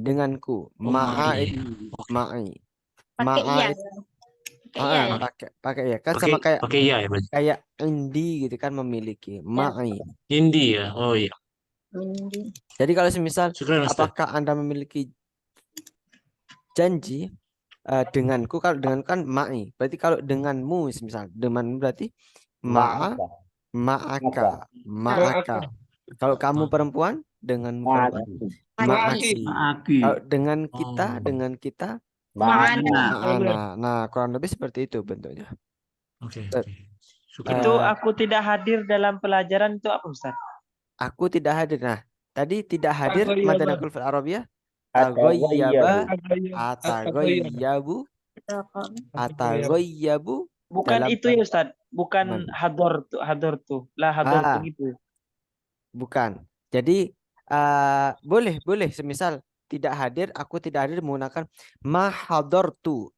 denganku ma'i. ma'i Pakai ma'a iya. itu Pakai iya ya. pakai ya kan sama kayak Pakai ya berarti. kayak indi gitu kan memiliki ma'i. Hindi ya. Oh iya. Jadi kalau semisal Syukran Ustaz. apakah Anda memiliki janji denganku, kalau dengan kan ma'i. Berarti kalau denganmu semisal dengan berarti ma'aka. Kalau kamu perempuan dengan perempuan ma'aki. Ma'aki. Kalau dengan kita ma'ana. Nah, kurang lebih seperti itu bentuknya. Oke. Itu aku tidak hadir dalam pelajaran itu apa Ustaz? Aku tidak hadir. Nah, tadi tidak hadir Tagoyyaba. mad naqul fil arabiyah Ataghayyabu. atagayyabu Bukan dalam itu ya Ustaz. Bukan Mana? hador tuh. Lah hador tuh gitu. Bukan. Jadi boleh semisal tidak hadir, aku tidak hadir menggunakan ma hadartu.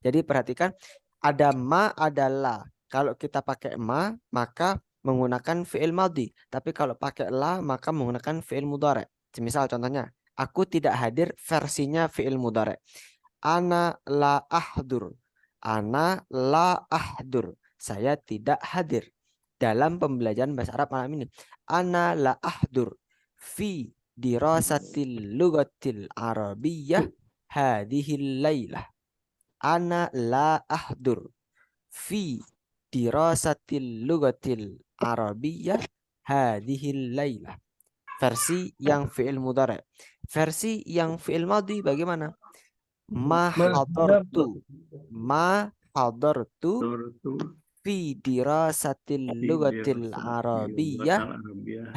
Jadi perhatikan ada ma adalah. Kalau kita pakai ma maka menggunakan fi'il madhi, tapi kalau pakai la maka menggunakan fi'il mudhari'. Semisal contohnya, aku tidak hadir versinya fi'il mudhari'. Ana la ahdur. Saya tidak hadir dalam pembelajaran bahasa Arab malam ini. Ana la ahdur fi dirasatil lugatil arabiyyah hadhil lailah. Ana la ahdur fi dirasatil lugatil arabiyyah hadhil lailah. Versi yang fi'il mudhari'. Versi yang fi'il madhi bagaimana? Ma hadartu fi dirasatil lugatil arabiyyah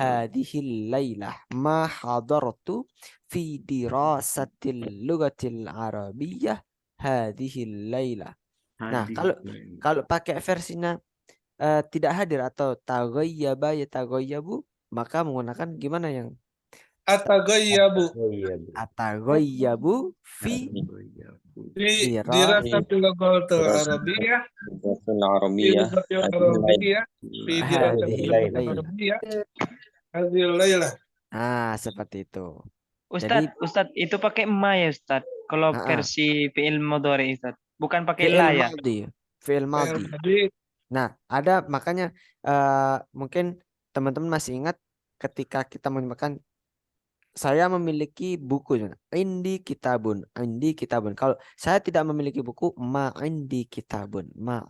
hadhil lailah. Ma hadartu fi dirasatil lugatil arabiyyah hadhil lailah. Nah, kalau pakai versinya tidak hadir atau taghayyaba ya taghayyabu, maka menggunakan gimana yang Ataghayyabu. ataghayabu fi Dirasatil lugatil arabiyyah. Fi dirasatil lugatil arabiyyah. Hadhil lailah. Nah, seperti itu. Ustaz, itu pakai ma ya Ustaz. Kalau versi fi'il mudhari Ustaz. Bukan pakai fi'il la ya. Fi'il madhi. Nah, ada makanya mungkin teman-teman masih ingat ketika kita menyebutkan saya memiliki buku, indi kitabun. Kalau saya tidak memiliki buku, ma indi kitabun. Nah,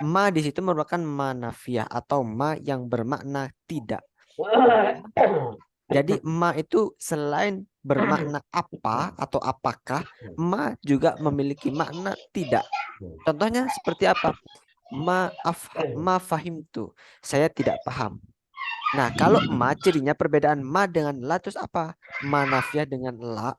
ma di situ merupakan ma nafiyah atau ma yang bermakna tidak. Jadi ma itu selain bermakna apa atau apakah, ma juga memiliki makna tidak. Contohnya seperti apa? Ma fahimtu. Saya tidak paham. Nah, kalau ma cirinya perbedaan ma dengan la terus apa? Ma nafiyah dengan la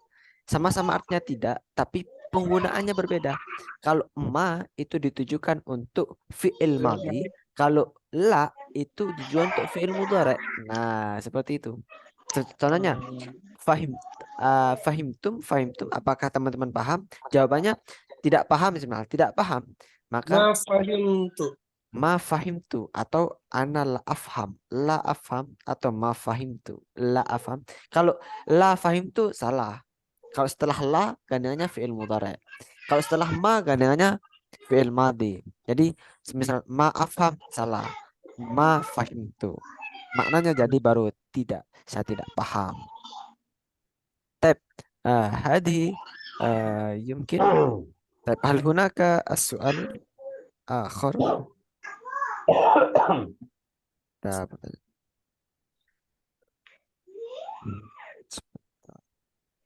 sama-sama artinya tidak, tapi penggunaannya berbeda. Kalau ma itu ditujukan untuk fi'il madhi, kalau la itu ditujukan untuk fi'il mudhari'. Nah, seperti itu. Contohnya, fahimtum, apakah teman-teman paham? Jawabannya tidak paham sebenarnya, tidak paham. Maka ma fahimtu atau ana la afham atau ma fahimtu la afham. Kalau la fahimtu salah. Kalau setelah la gandengannya fi'il mudhari'. Kalau setelah ma gandengannya fi'il madhi. Jadi misal ma afham salah. Ma fahimtu. Maknanya jadi baru tidak. Saya tidak paham. Tab hadhi yumkin. Tab hal hunaka as-su'al akhar.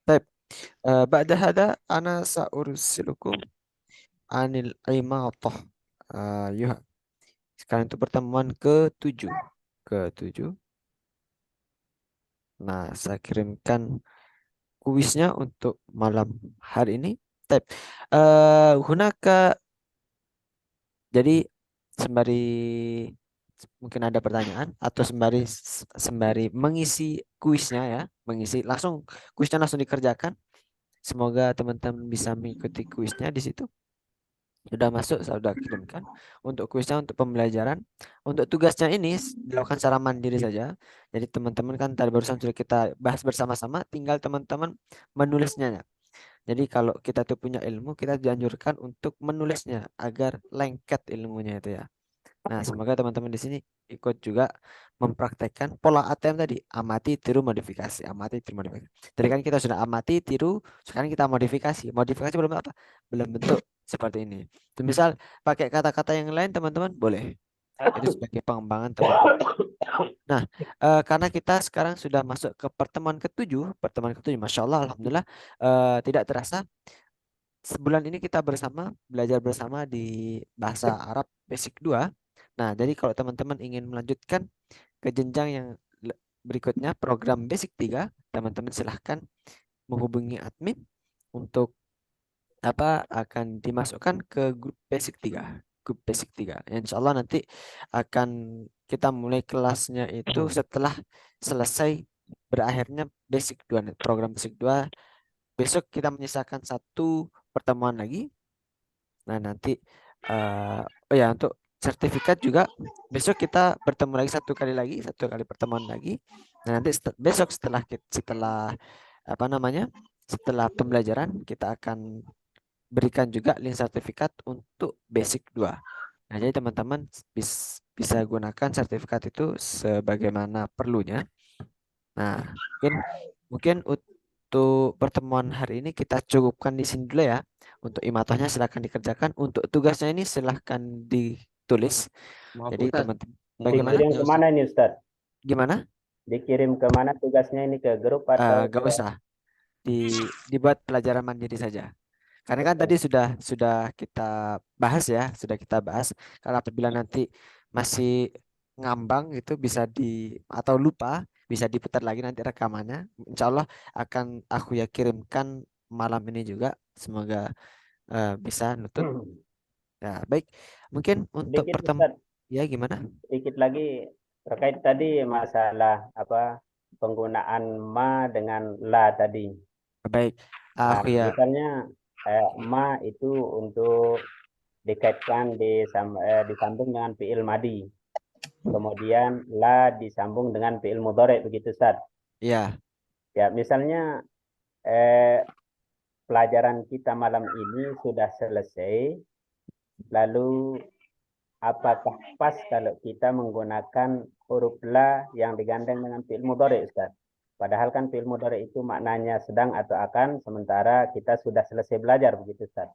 طيب بعد هذا أنا سأرسلكم anil imatah. Yuha. Sekarang itu pertemuan ke-7. Ke-7. Nah, saya kirimkan kuisnya untuk malam hari ini. Tep. Hunaka. Jadi sembari mungkin ada pertanyaan atau sembari mengisi kuisnya ya, langsung kuisnya langsung dikerjakan. Semoga teman-teman bisa mengikuti kuisnya di situ. Sudah masuk, saya sudah kirimkan untuk kuisnya, untuk pembelajaran. Untuk tugasnya ini dilakukan secara mandiri saja. Jadi teman-teman kan tadi barusan sudah kita bahas bersama-sama, tinggal teman-teman menulisnya ya. Jadi kalau kita tuh punya ilmu, kita dianjurkan untuk menulisnya agar lengket ilmunya itu ya. Nah, semoga teman-teman di sini ikut juga mempraktekkan pola ATM tadi, amati, tiru, modifikasi, amati, tiru, modifikasi. Tadi kan kita sudah amati, tiru, sekarang kita modifikasi. Modifikasi belum apa? Belum bentuk seperti ini. Misal pakai kata-kata yang lain teman-teman boleh. Itu sebagai pengembangan teman-teman. Nah, karena kita sekarang sudah masuk ke pertemuan ke-7, Masya Allah, Alhamdulillah, tidak terasa sebulan ini kita belajar bersama di bahasa Arab Basic 2. Nah, jadi kalau teman-teman ingin melanjutkan ke jenjang yang berikutnya, program Basic 3, teman-teman silahkan menghubungi admin untuk akan dimasukkan ke grup Basic 3. Grup Basic 3. Insya Allah nanti akan kita mulai kelasnya itu setelah selesai berakhirnya Basic 2. Program Basic 2. Besok kita menyisakan 1 pertemuan lagi. Nah, nanti oh ya, untuk sertifikat juga besok kita bertemu lagi 1 kali pertemuan lagi. Nah, nanti besok setelah setelah pembelajaran kita akan berikan juga link sertifikat untuk Basic 2. Nah, jadi teman-teman bisa gunakan sertifikat itu sebagaimana perlunya. Nah, mungkin untuk pertemuan hari ini kita cukupkan di sini dulu ya. Untuk imatahnya silahkan dikerjakan. Untuk tugasnya ini silahkan ditulis. Jadi teman-teman, bagaimana? Dikirim kemana ini Ustaz? Gimana? Dikirim kemana tugasnya ini, ke grup atau Gak usah. Dibuat pelajaran mandiri saja. Karena kan tadi sudah kita bahas ya, Kalau apabila nanti masih ngambang itu atau lupa, bisa diputar lagi nanti rekamannya. Insya Allah akan aku kirimkan malam ini juga. Semoga bisa nutut. Ya, baik. Mungkin untuk Sedikit pertemuan Ustaz, ya gimana? sedikit lagi terkait tadi masalah penggunaan ma dengan la tadi. Baik. Nah, Aku misalnya ma itu untuk dikaitkan disambung dengan fi'il madi. Kemudian la disambung dengan fi'il mudhari, begitu Ustaz. ya. Ya, misalnya pelajaran kita malam ini sudah selesai, lalu apakah pas kalau kita menggunakan huruf la yang digandeng dengan fi'il mudhari, Ustaz? Padahal kan fi'il mudhari itu maknanya sedang atau akan, sementara kita sudah selesai belajar, begitu Ustaz.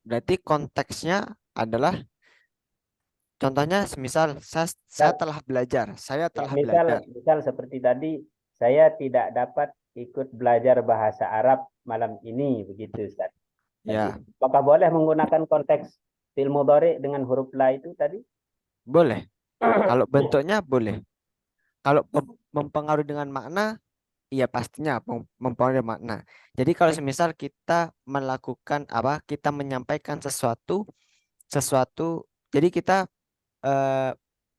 Berarti konteksnya adalah contohnya semisal saya telah belajar, Misal seperti tadi, saya tidak dapat ikut belajar bahasa Arab malam ini, begitu Ustaz. Ya, Apakah boleh menggunakan konteks fi'il mudhari dengan huruf la itu tadi? boleh. Kalau bentuknya boleh. Kalau mempengaruhi dengan makna, iya pastinya mempengaruhi makna. Jadi kalau semisal kita melakukan kita menyampaikan sesuatu, jadi kita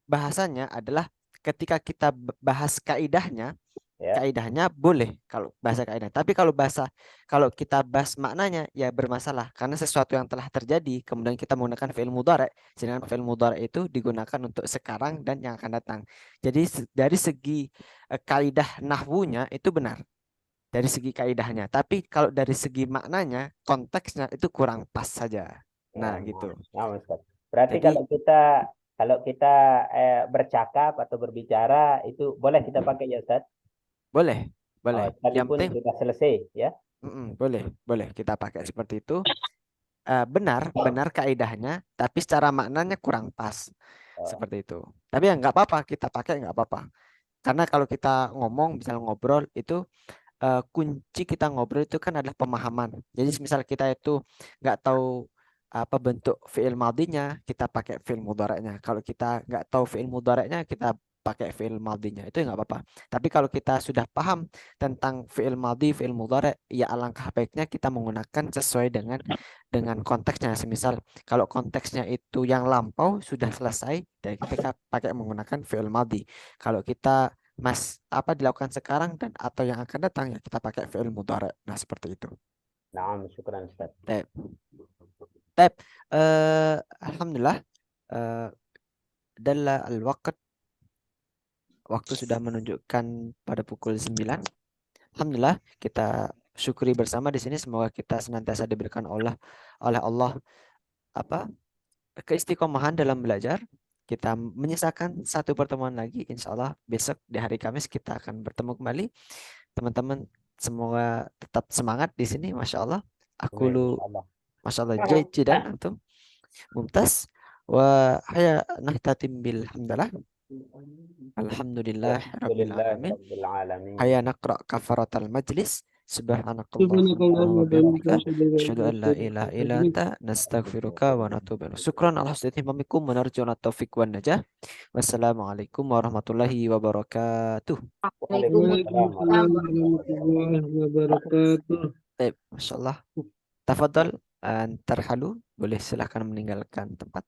bahasanya adalah ketika kita bahas kaidahnya, Ya. kaidahnya boleh kalau bahasa kaidah. Tapi kalau kita bahas maknanya ya bermasalah karena sesuatu yang telah terjadi kemudian kita menggunakan fi'il mudhari, sedangkan fi'il mudhari itu digunakan untuk sekarang dan yang akan datang. Jadi dari segi kaidah nahwunya itu benar. Dari segi kaidahnya, tapi kalau dari segi maknanya, konteksnya itu kurang pas saja. Nah, gitu. Nah, Ustaz. Berarti Jadi kalau kita bercakap atau berbicara itu boleh kita pakai ya Ustaz? boleh. Yang Sekalipun penting sudah selesai ya. boleh kita pakai seperti itu. Benar kaidahnya, tapi secara maknanya kurang pas. Seperti itu. Tapi ya nggak apa-apa, kita pakai nggak apa-apa. Karena kalau kita ngomong, misalnya ngobrol itu kunci kita ngobrol itu kan adalah pemahaman. Jadi misal kita itu nggak tahu apa bentuk fi'il madinya, kita pakai fi'il mudhari'nya. Kalau kita nggak tahu fi'il mudhari'nya, kita pakai fi'il madinya. Itu nggak apa-apa. Tapi kalau kita sudah paham tentang fi'il madi, fi'il mudhari', ya alangkah baiknya kita menggunakan sesuai dengan konteksnya. Semisal kalau konteksnya itu yang lampau sudah selesai, dan kita pakai menggunakan fi'il madi. Kalau kita dilakukan sekarang dan atau yang akan datang, ya kita pakai fi'il mudhari'. Nah, seperti itu. Naam, syukran Ustaz. Baik. Alhamdulillah, dalla al-waqt, waktu sudah menunjukkan pada pukul 9. Alhamdulillah, kita syukuri bersama di sini. Semoga kita senantiasa diberikan oleh Allah keistiqomahan dalam belajar. Kita menyisakan satu pertemuan lagi. Insya Allah besok di hari Kamis kita akan bertemu kembali. Teman-teman semoga tetap semangat di sini. Masya Allah. Aku lu, Masya Allah, jajan antum mumtaz. Wa haya nahtatim bil hamdalah. Alhamdulillah rabbil alamin. Haya naqra kafaratal majlis. Subhanakallahumma wa bihamdika asyhadu an la ilaha illa anta nastaghfiruka wa natubu ilaik. Syukran ala husni ihtimamikum wa narju at-taufiq wan najah. Wassalamualaikum warahmatullahi wabarakatuh. Waalaikumsalam warahmatullahi wabarakatuh. Baik, masyaallah. Tafadhal, tarhalu, boleh silakan meninggalkan tempat.